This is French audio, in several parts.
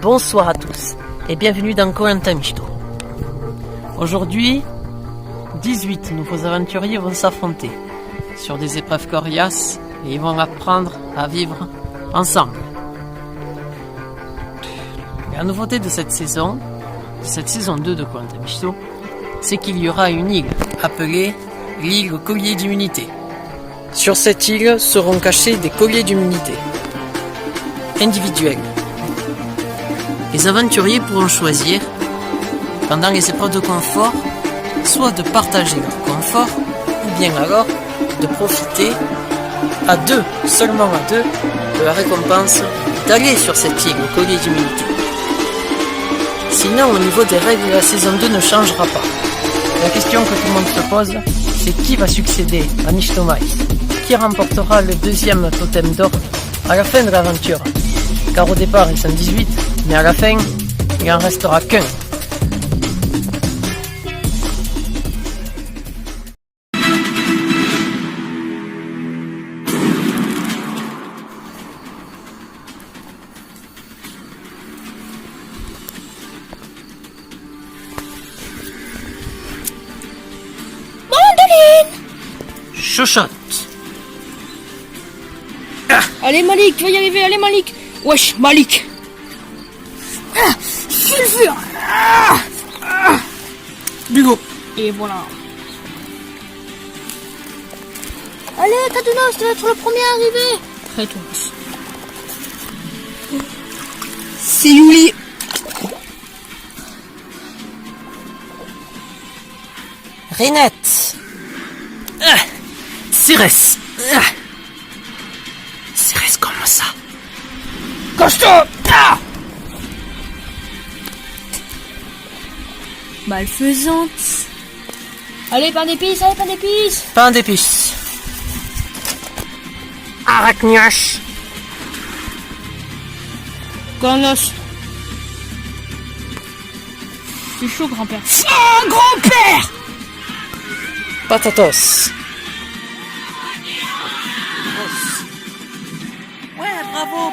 Bonsoir à tous et bienvenue dans Koh-Lanta Mishito. Aujourd'hui, 18 nouveaux aventuriers vont s'affronter sur des épreuves coriaces et ils vont apprendre à vivre ensemble. La nouveauté de cette saison 2 de Koh-Lanta Mishito, c'est qu'il y aura une île appelée l'île au collier d'immunité. Sur cette île seront cachés des colliers d'immunité individuels. Les aventuriers pourront choisir, pendant les épreuves de confort, soit de partager leur confort, ou bien alors de profiter à deux, seulement à deux, de la récompense d'aller sur cette île au collier d'immunité. Sinon, au niveau des règles, la saison 2 ne changera pas. La question que tout le monde se pose, c'est qui va succéder à Nishtomai? Qui remportera le deuxième totem d'or à la fin de l'aventure? Car au départ, ils sont 18, mais à la fin, il en restera qu'un. Chuchote. Allez Malik, tu vas y arriver, allez Malik. Wesh, Malik. Sulfure. Bugo. Et voilà. Allez, Katounos, tu vas être le premier à arriver. Katounos. C'est Yuli. Rinette. Cérès. Cérès, comment ça? Costaud. Malfaisante. Allez, pain d'épices, allez, pain d'épices. Pain d'épices. Arachniache. Cornos. C'est chaud, grand-père. Oh, grand-père. Patatos. Ouais, bravo.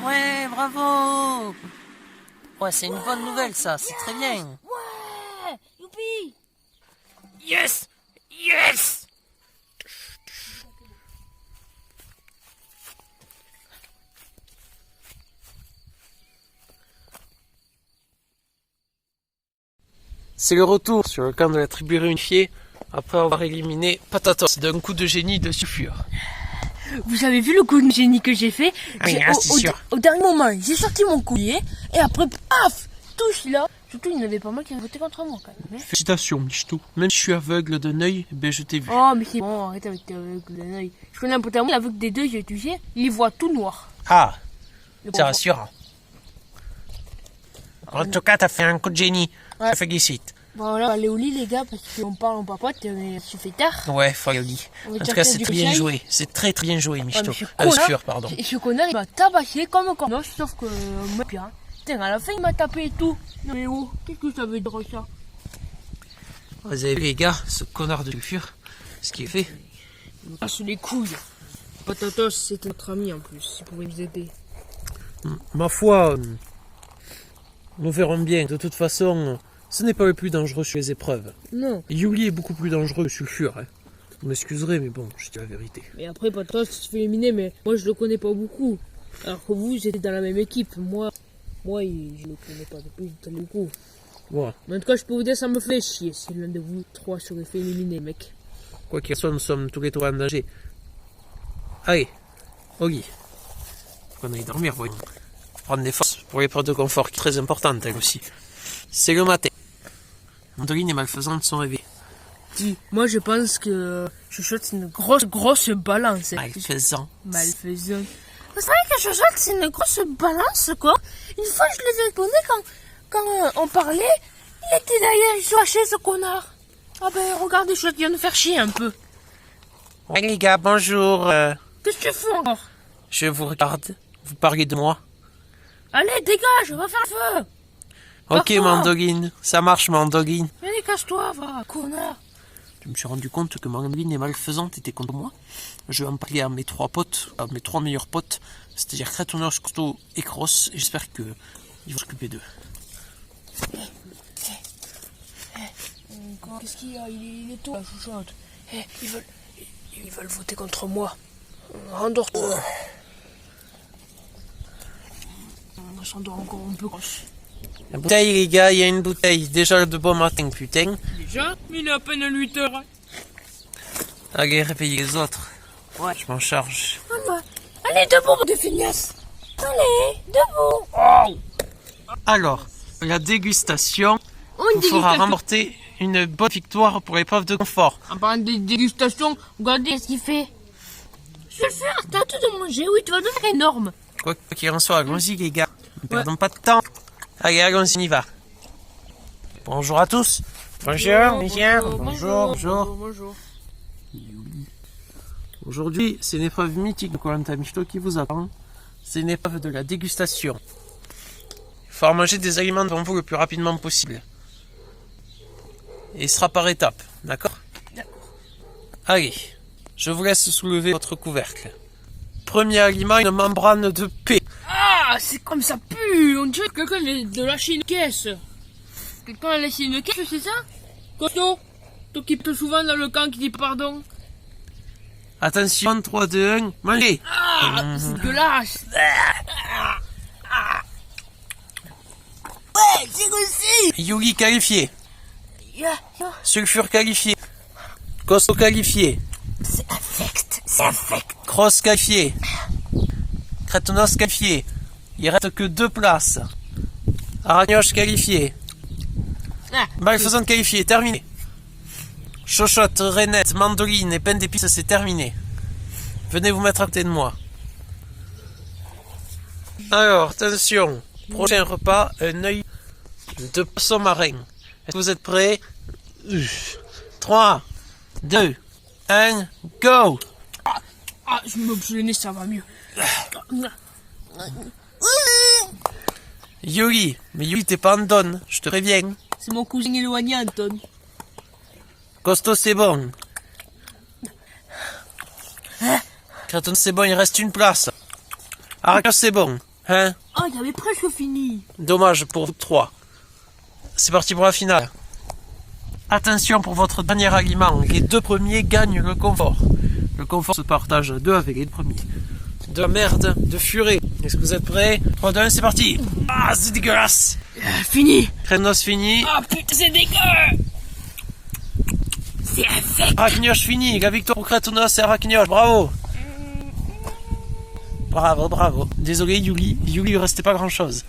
Ouais, bravo. Ouais, c'est une bonne nouvelle, ça. C'est très bien. Ouais, youpi. Yes. C'est le retour sur le camp de la tribu réunifiée après avoir éliminé Patatos d'un coup de génie de sulfure. Vous avez vu le coup de génie que j'ai fait? C'est sûr. Au dernier moment, j'ai sorti mon collier et après, paf, touche là. Surtout, il n'y en avait pas mal qui avaient voté contre moi quand même. Félicitations, Michto. Même si je suis aveugle d'un œil, je t'ai vu. Oh, mais c'est bon, arrête avec tes aveugles d'un œil. Je connais un pote à moi, l'aveugle des deux yeux, tu sais, il voit tout noir. Ah, c'est rassurant. En tout cas, t'as fait un coup de génie. Ouais. Je te félicite. Bon, là, allez au lit, les gars, parce qu'on parle en papote, mais il fait tard. Ouais, faut aller au lit. En tout cas, c'est très bien joué. C'est très bien joué, Michto. Pardon. Et ce connard, il m'a tabassé comme un connard, sauf que moi, bien. Putain, à la fin, il m'a tapé et tout. Non, mais oh, qu'est-ce que ça veut dire ça? Vous avez vu, les gars, ce connard de sulfure, ce qu'il fait. Il me casse les couilles. Patatos, c'était notre ami en plus, il pouvait nous aider. Ma foi, nous verrons bien. De toute façon, ce n'est pas le plus dangereux sur les épreuves. Non. Yuli est beaucoup plus dangereux que sulfure. Hein. Vous m'excuserez, mais bon, je dis la vérité. Mais après, Patatos se fait éliminer, mais moi, je le connais pas beaucoup. Alors que vous étiez dans la même équipe. Moi, je le connais pas depuis le coup. Ouais. Mais en tout cas, je peux vous dire, ça me fait chier si l'un de vous trois serait fait éliminer, mec. Quoi qu'il soit, nous sommes tous les trois en danger. Allez, au lit. On aille dormir, voyons. Prendre des forces pour l'épreuve de confort, qui est très importante, elle aussi. C'est le matin. Mandoline et Malfaisante sont réveillés. Dis, moi je pense que Chuchote c'est une grosse balance. Malfaisant. C'est vrai que Chuchote c'est une grosse balance, quoi. Une fois je les ai étonnés quand on parlait, il était derrière, il se lâchait ce connard. Ah ben regardez, Chuchote vient de faire chier un peu. Ouais les gars, bonjour. Qu'est-ce que tu fais encore? Je vous regarde. Vous parlez de moi. Allez, dégage, on va faire le feu. Ok, Mandoline. Ça marche, Mandoline. Allez, casse-toi, va, connard. je me suis rendu compte que ma ligne malfaisante était contre moi. Je vais en parler à mes 3 potes, à mes 3 meilleurs potes, c'est-à-dire Cretonos, Costo et Cross. J'espère qu'ils vont s'occuper d'eux. Qu'est-ce qu'il y a? Il est tôt, la chouchoute. Ils veulent voter contre moi. Rendors-toi. On s'endort encore un peu. La bouteille, les gars, il y a une bouteille. Déjà de bon matin, putain. Déjà? Mais il est à peine 8 heures. Allez, réveillez les autres. Ouais. Je m'en charge. Allez, debout, de feignasse. Allez, debout. Oh. Alors, la dégustation Une vous fera dégustation. remporter une bonne victoire pour l'épreuve de confort. En parlant de dégustation, regardez ce qu'il fait. Je vais le faire, t'as hâte de manger, oui, tu vas devenir énorme. Quoi qu'il en soit, allons-y les gars. Ne perdons pas de temps. Allez, allons-y, on y va. Bonjour à tous. Bonjour, messieurs. Bonjour. Bonjour. Aujourd'hui, c'est une épreuve mythique de Koh-Lanta Mishito qui vous attend. C'est une épreuve de la dégustation. Il faudra manger des aliments devant vous le plus rapidement possible. Et il sera par étapes, d'accord? Allez, je vous laisse soulever votre couvercle. Premier aliment, une membrane de paix. Ah, c'est comme ça pue. On dirait que quelqu'un de lâcher une caisse. Quelqu'un a laissé une caisse, c'est ça? Costo, toi qui peux souvent dans le camp qui dit pardon. Attention, 3, 2, 1, mangez! Ah, c'est dégueulasse. Ouais, c'est aussi. Yuri qualifié. Sulfure qualifié. Costo qualifié. C'est infect. Cross qualifié. Cretonos qualifié. Il reste que 2 places. Arachnoche qualifié. Malfaisante qualifié, terminé. Chochotte, rainette, mandoline et pain d'épices, c'est terminé. Venez vous mettre à côté de moi. Alors, attention. Prochain repas, un œil de poisson marin. Est-ce que vous êtes prêts? 3, 2, 1, go! Ah, je me bouge le nez, ça va mieux. Yuri, mais Yuri t'es pas en donne, je te préviens. C'est mon cousin éloigné, Anton. Costo c'est bon. Creton c'est bon, il reste une place. Arachnoche c'est bon. Hein? Ah, il avait presque fini. Dommage pour vous 3. C'est parti pour la finale. Attention pour votre dernier aliment. Les 2 premiers gagnent le confort. Le confort se partage à 2 avec les 2 premiers. De la merde, de furet. Est-ce que vous êtes prêts? 3, 2, 1, c'est parti. Ah, c'est dégueulasse. Fini. Crenos fini. Ah, putain, c'est dégueu. C'est infect. Arachnoche fini. La victoire pour Cretonos et Arachnoche. Bravo. Bravo. Désolé Yuri. Yuri, il restait pas grand chose.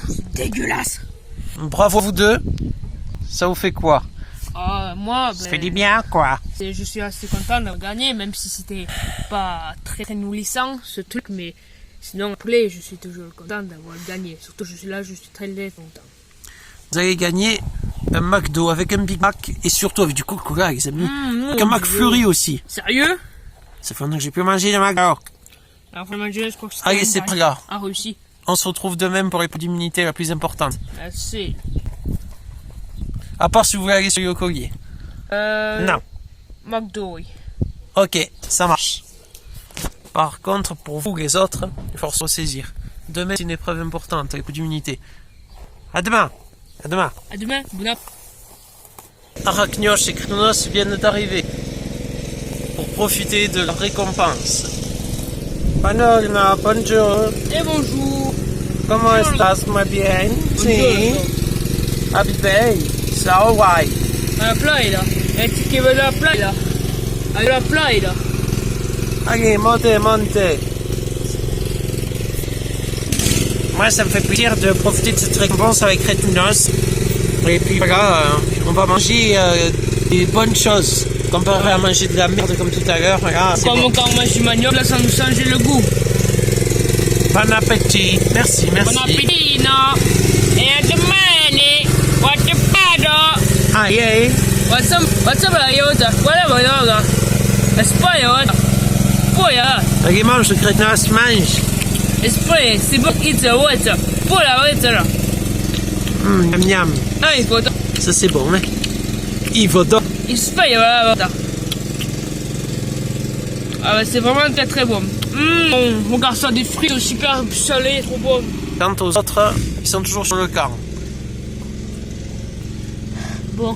C'est dégueulasse. Bravo vous 2. Ça vous fait quoi? Ah, moi, Ça fait du bien, quoi. je suis assez content de gagner, même si c'était pas très nourrissant ce truc, mais sinon après, je suis toujours content d'avoir gagné. Surtout, je suis très content. Vous allez gagner un McDo avec un Big Mac et surtout avec du Coca-Cola, les amis. Avec un McFlurry aussi. Sérieux? Ça fait longtemps que j'ai plus mangé de McDo. Alors, vraiment, je crois que Allez, c'est pas là. a réussi. On se retrouve demain pour l'épreuve d'immunité la plus importante. Merci. À part si vous voulez aller sur le collier. Non. McDo, oui. Ok, ça marche. Par contre, pour vous les autres, il faut se ressaisir. Demain, c'est une épreuve importante, l'épreuve d'immunité. À demain. À demain. À demain, bon app. Arachnoche et Cretonos viennent d'arriver pour profiter de la récompense. Panorama, bonjour. Et bonjour. ¿Cómo estás? Muy bien. Sí. Happy day. So why? À la playa, là. Un petit qui veut de la playa, là. À la playa, là. Allez, montez. Moi, ça me fait plaisir de profiter de cette récompense avec Cretonos. Et puis voilà, on va manger des bonnes choses. Comparé à manger de la merde comme tout à l'heure. Voilà, c'est Comme bon. quand on mange du manioc, là, ça nous change le goût. Bon appétit. Merci. Bon appétit, no? E domani, what the father? Aïe. What's up, la yota? Voilà. Espagnol. Poya. Allez, mange, Cretonos, mange. Espagne, c'est bon, it's a water. Pola, là. Miam miam. Ah, il faut. Ça c'est bon, hein. Il faut donc. Il se fait, voilà. Ah ouais, c'est vraiment très très bon. Regarde ça, des frites super salées, trop bon. Quant aux autres, ils sont toujours sur le camp. Bon,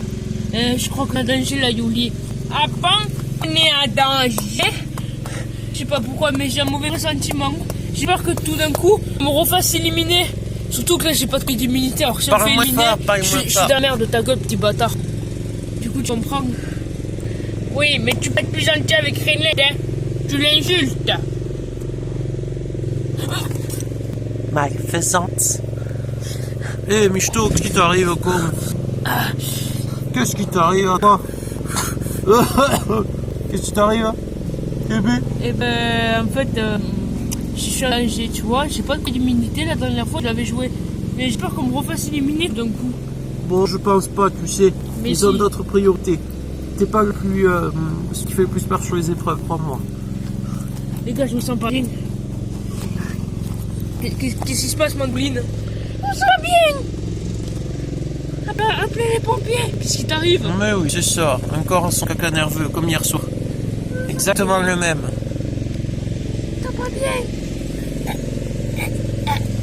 je crois qu'on a danger là, Yuli. Ah bon, on est à danger. Je sais pas pourquoi, mais j'ai un mauvais sentiment. J'ai peur que tout d'un coup, on me refasse éliminer. Surtout que là, j'ai pas de d'immunité. Alors, si on me fait éliminer, je suis dans la merde de ta gueule, petit bâtard. Du coup, tu comprends? Oui, mais tu peux être plus gentil avec René, hein. Tu l'insultes. Malfaisante. Eh, Michto, qu'est-ce qui t'arrive, con? Qu'est-ce qui t'arrive à toi? Qu'est-ce qui t'arrive, bébé? Eh ben, en fait, je suis en danger, tu vois. J'ai pas d'immunité la dernière fois, je l'avais joué. Mais j'ai peur qu'on me refasse éliminer d'un coup. Bon, je pense pas, tu sais. Mais Ils ont d'autres priorités. T'es pas le plus. Ce qui fait le plus peur sur les épreuves, crois-moi. Les gars, je me sens pas bien. Qu'est-ce qui se passe, Mangoline? Je me sens bien. Ah bah, appelez les pompiers. Qu'est-ce qui t'arrive? Mais oui, c'est ça. Encore son caca nerveux, comme hier soir. Exactement le même. T'as pas bien?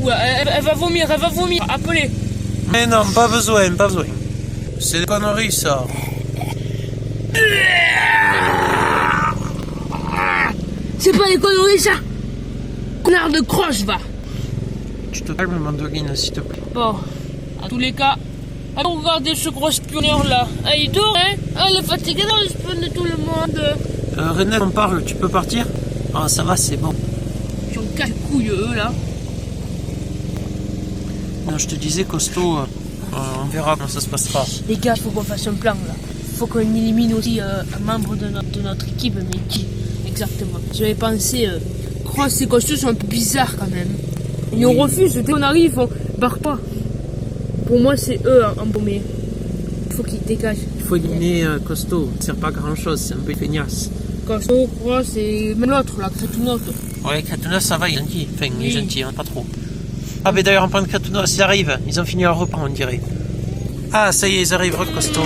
Ouais, elle va vomir, Appelez. Mais non, pas besoin, pas besoin. C'est des conneries, ça. C'est pas des conneries, ça. Connard de croche, va. Tu te calmes, Mandoline, s'il te plaît. Bon, à tous les cas, allons regarder ce gros spionneur là. Ah, il dort, hein? Ah, il est fatigué dans le spawn de tout le monde. René, on parle, tu peux partir? Ah, ça va, c'est bon. J'en casse les couilles, eux, là. Non, je te disais, costaud, on verra comment ça se passera. Les gars, il faut qu'on fasse un plan, là. Il faut qu'on élimine aussi un membre de notre équipe, mais qui? Exactement. J'avais pensé, Cross et Costaud sont un peu bizarres, quand même. Ils nous refusent, dès qu'on arrive, on barre pas. Pour moi, c'est eux, en paumé. Il faut qu'ils dégagent. Il faut éliminer costaud, ça sert pas à grand chose, c'est un peu feignasse. Costaud, Cross et même l'autre, là, Crétounote. Ouais, Crétounos, ça va, il est gentil. Enfin, il est gentil, hein, pas trop. Ah, mais d'ailleurs, en parlant de Crétounos, ils arrivent. Ils ont fini leur repas, on dirait. Ah, ça y est, ils arrivent, costaud.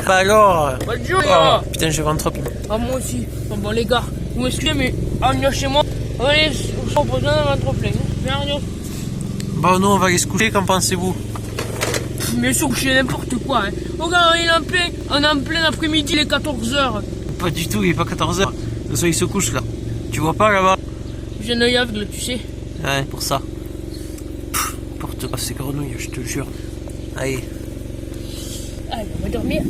Bah alors. Bonjour. Oh, putain, je ventre. Ah, moi aussi. Bon, les gars, vous m'excusez, mais on vient chez moi. Allez, on s'en besoin d'un ventre plein. Viens, Arnaud. Bon, nous, on va aller se coucher, qu'en pensez-vous? Mais sûr que je sais n'importe quoi, hein. Regarde, on est en plein après-midi, les 14h. Pas du tout, il est pas 14h. De toute façon, il se couche là. Tu vois pas là-bas? J'ai un œil aveugle, tu sais. Ouais, pour ça. N'importe quoi, ces grenouilles, je te jure. Allez. Allez, on va dormir.